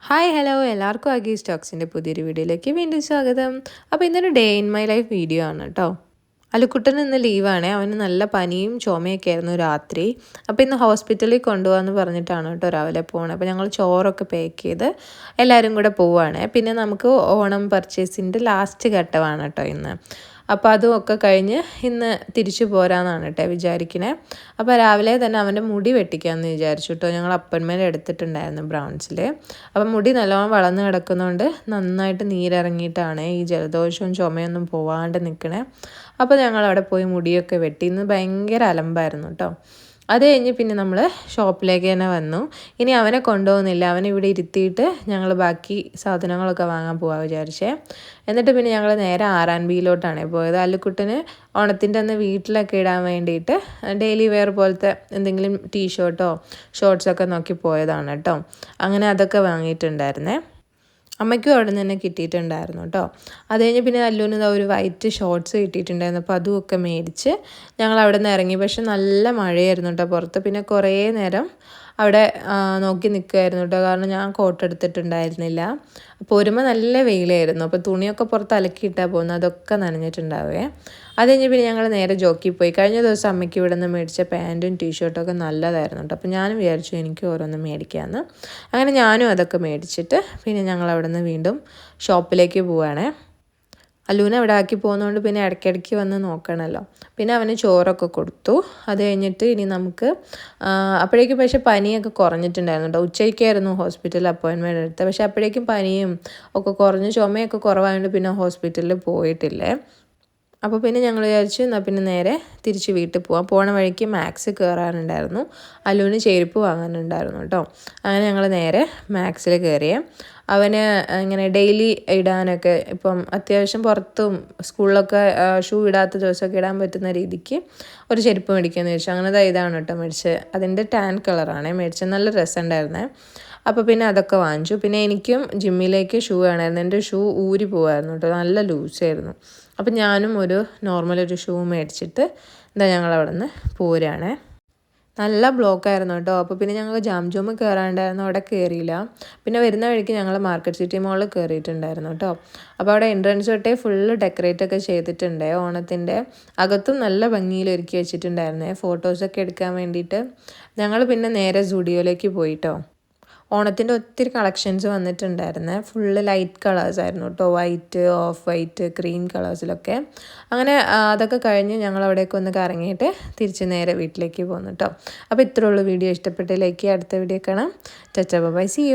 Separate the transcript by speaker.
Speaker 1: Hi hello എല്ലാവർക്കും അഗി സ്റ്റോക്സിൻ്റെ പുതിയൊരു വീഡിയോയിലേക്ക് വീണ്ടും സ്വാഗതം. അപ്പോൾ ഇന്നൊരു day in my life video ആണ് കേട്ടോ. അലുക്കുട്ടൻ ഇന്ന് ലീവാണ്, അവന് നല്ല പനിയും ചുമയൊക്കെ ആയിരുന്നു രാത്രി. അപ്പോൾ ഇന്ന് ഹോസ്പിറ്റലിൽ കൊണ്ടുപോകാമെന്ന് പറഞ്ഞിട്ടാണ് കേട്ടോ രാവിലെ പോകുന്നത്. അപ്പോൾ ഞങ്ങൾ ചോറൊക്കെ പാക്ക് ചെയ്ത് എല്ലാവരും കൂടെ പോവുകയാണ്. പിന്നെ നമുക്ക് ഓണം പർച്ചേസിൻ്റെ ലാസ്റ്റ് ഘട്ടമാണ് കേട്ടോ ഇന്ന്. അപ്പോൾ അതുമൊക്കെ കഴിഞ്ഞ് ഇന്ന് തിരിച്ചു പോരാമെന്നാണ് കേട്ടോ വിചാരിക്കണേ. അപ്പോൾ രാവിലെ തന്നെ അവൻ്റെ മുടി വെട്ടിക്കാമെന്ന് വിചാരിച്ചു കേട്ടോ. ഞങ്ങൾ അപ്പന്മേൽ എടുത്തിട്ടുണ്ടായിരുന്നു ബ്രൗൺസിൽ. അപ്പം മുടി നല്ലോണം വളർന്ന് കിടക്കുന്നതുകൊണ്ട് നന്നായിട്ട് നീരിറങ്ങിയിട്ടാണ് ഈ ജലദോഷവും ചുമയൊന്നും പോവാണ്ട് നിൽക്കണേ. അപ്പോൾ ഞങ്ങൾ അവിടെ പോയി മുടിയൊക്കെ വെട്ടി. ഇന്ന് ഭയങ്കര അലമ്പായിരുന്നു കേട്ടോ. അത് കഴിഞ്ഞ് പിന്നെ നമ്മൾ ഷോപ്പിലേക്ക് തന്നെ വന്നു. ഇനി അവനെ കൊണ്ടുപോകുന്നില്ല, അവനെ ഇവിടെ ഇരുത്തിയിട്ട് ഞങ്ങൾ ബാക്കി സാധനങ്ങളൊക്കെ വാങ്ങാൻ പോകാൻ വിചാരിച്ചേ. എന്നിട്ട് പിന്നെ ഞങ്ങൾ നേരെ R&Bയിലോട്ടാണ് പോയത്. അല്ലുക്കുട്ടന് ഓണത്തിൻ്റെ അന്ന് വീട്ടിലൊക്കെ ഇടാൻ വേണ്ടിയിട്ട് ഡെയിലി വെയർ പോലത്തെ എന്തെങ്കിലും ടീഷർട്ടോ ഷോർട്ട്സൊക്കെ നോക്കി പോയതാണ് കേട്ടോ. അങ്ങനെ അതൊക്കെ വാങ്ങിയിട്ടുണ്ടായിരുന്നേ. അമ്മയ്ക്കും അവിടെ നിന്ന് തന്നെ കിട്ടിയിട്ടുണ്ടായിരുന്നു കേട്ടോ. അത് കഴിഞ്ഞ് പിന്നെ അല്ലുവിന് ഒരു വൈറ്റ് ഷോർട്ട്സ് കിട്ടിയിട്ടുണ്ടായിരുന്നു. അപ്പോൾ അതുമൊക്കെ മേടിച്ച് ഞങ്ങൾ അവിടെ നിന്ന് ഇറങ്ങി. പക്ഷെ നല്ല മഴയായിരുന്നു കേട്ടോ പുറത്ത്. പിന്നെ കുറേ നേരം അവിടെ നോക്കി നിൽക്കുമായിരുന്നു കേട്ടോ. കാരണം ഞാൻ കോട്ട് എടുത്തിട്ടുണ്ടായിരുന്നില്ല. പോരുമ്പോൾ നല്ല വെയിലായിരുന്നു. അപ്പോൾ തുണിയൊക്കെ പുറത്ത് അലക്കിയിട്ടാണ് പോകുന്നത്, അതൊക്കെ നനഞ്ഞിട്ടുണ്ടാവേ. അത് കഴിഞ്ഞ് പിന്നെ ഞങ്ങൾ നേരെ ജോക്കിൽ പോയി. കഴിഞ്ഞ ദിവസം അമ്മയ്ക്ക് ഇവിടെ നിന്ന് മേടിച്ച പാൻറ്റും ടീഷർട്ടൊക്കെ നല്ലതായിരുന്നു കേട്ടോ. അപ്പോൾ ഞാനും വിചാരിച്ചു എനിക്ക് ഓരോന്നും മേടിക്കാമെന്ന്. അങ്ങനെ ഞാനും അതൊക്കെ മേടിച്ചിട്ട് പിന്നെ ഞങ്ങൾ അവിടെ നിന്ന് വീണ്ടും ഷോപ്പിലേക്ക് പോവുകയാണേ. അല്ലൂനെ അവിടെ ആക്കി പോകുന്നതുകൊണ്ട് പിന്നെ ഇടയ്ക്കിടയ്ക്ക് വന്ന് നോക്കണമല്ലോ. പിന്നെ അവന് ചോറൊക്കെ കൊടുത്തു. അത് കഴിഞ്ഞിട്ട് ഇനി നമുക്ക് അപ്പോഴേക്കും പക്ഷേ പനിയൊക്കെ കുറഞ്ഞിട്ടുണ്ടായിരുന്നു കേട്ടോ. ഉച്ചയ്ക്കായിരുന്നു ഹോസ്പിറ്റലിൽ അപ്പോയിൻമെൻറ്റ് എടുത്തത്. പക്ഷേ അപ്പോഴേക്കും പനിയും ഒക്കെ കുറഞ്ഞ് ചുമയൊക്കെ കുറവായതുകൊണ്ട് പിന്നെ ഹോസ്പിറ്റലിൽ പോയിട്ടില്ലേ. അപ്പോൾ പിന്നെ ഞങ്ങൾ വിചാരിച്ചു എന്നാൽ പിന്നെ നേരെ തിരിച്ച് വീട്ടിൽ പോകാം. പോണ വഴിക്ക് മാക്സ് കയറാനുണ്ടായിരുന്നു, അല്ലുവിന് ചെരുപ്പ് വാങ്ങാനുണ്ടായിരുന്നു കേട്ടോ. അങ്ങനെ ഞങ്ങൾ നേരെ മാക്സിൽ കയറിയേ. അവന് ഇങ്ങനെ ഡെയിലി ഇടാനൊക്കെ ഇപ്പം അത്യാവശ്യം പുറത്തും സ്കൂളിലൊക്കെ ഷൂ ഇടാത്ത ദിവസമൊക്കെ ഇടാൻ പറ്റുന്ന രീതിക്ക് ഒരു ചെരുപ്പ് മേടിക്കാമെന്ന് ചോദിച്ചു. അങ്ങനെ ഇതാണ് കേട്ടോ മേടിച്ചത്. അതിൻ്റെ ടാൻ കളറാണ് മേടിച്ചത്, നല്ല രസമുണ്ടായിരുന്നേ. അപ്പോൾ പിന്നെ അതൊക്കെ വാങ്ങിച്ചു. പിന്നെ എനിക്കും ജിമ്മിലേക്ക് ഷൂ വേണമായിരുന്നു. എൻ്റെ ഷൂ ഊരി പോകായിരുന്നു കേട്ടോ, നല്ല ലൂസായിരുന്നു. അപ്പം ഞാനും ഒരു നോർമലൊരു ഷൂ മേടിച്ചിട്ട് ഞങ്ങൾ അവിടെ നിന്ന് പോരുകയാണേ. നല്ല ബ്ലോക്കായിരുന്നു കേട്ടോ. അപ്പോൾ പിന്നെ ഞങ്ങൾ ജാംജോമ് കയറാണ്ടായിരുന്നു, അവിടെ കയറിയില്ല. പിന്നെ വരുന്ന വഴിക്ക് ഞങ്ങൾ മാർക്കറ്റ് സിറ്റി മോളിൽ കയറിയിട്ടുണ്ടായിരുന്നു കേട്ടോ. അപ്പോൾ അവിടെ എൻട്രൻസ് തൊട്ടേ ഫുള്ള് ഡെക്കറേറ്റൊക്കെ ചെയ്തിട്ടുണ്ട്. ഓണത്തിൻ്റെ അകത്തും നല്ല ഭംഗിയിൽ ഒരുക്കി വെച്ചിട്ടുണ്ടായിരുന്നേ ഫോട്ടോസൊക്കെ എടുക്കാൻ വേണ്ടിയിട്ട്. ഞങ്ങൾ പിന്നെ നേരെ സ്റ്റുഡിയോയിലേക്ക് പോയിട്ടോ. ഓണത്തിൻ്റെ ഒത്തിരി കളക്ഷൻസ് വന്നിട്ടുണ്ടായിരുന്നേ. ഫുള്ള് ലൈറ്റ് കളേഴ്സ് ആയിരുന്നു കേട്ടോ, വൈറ്റ്, ഓഫ് വൈറ്റ്, ക്രീം കളേഴ്സിലൊക്കെ. അങ്ങനെ അതൊക്കെ കഴിഞ്ഞ് ഞങ്ങൾ അവിടേക്ക് ഒന്ന് കറങ്ങിയിട്ട് തിരിച്ച് നേരെ വീട്ടിലേക്ക് പോന്നു കേട്ടോ. അപ്പോൾ ഇത്രയുള്ള വീഡിയോ ഇഷ്ടപ്പെട്ട് ലൈക്ക് ചെയ്യുക. അടുത്ത വീഡിയോ കാണാം. ചച്ചാ ബൈ, സീ യു.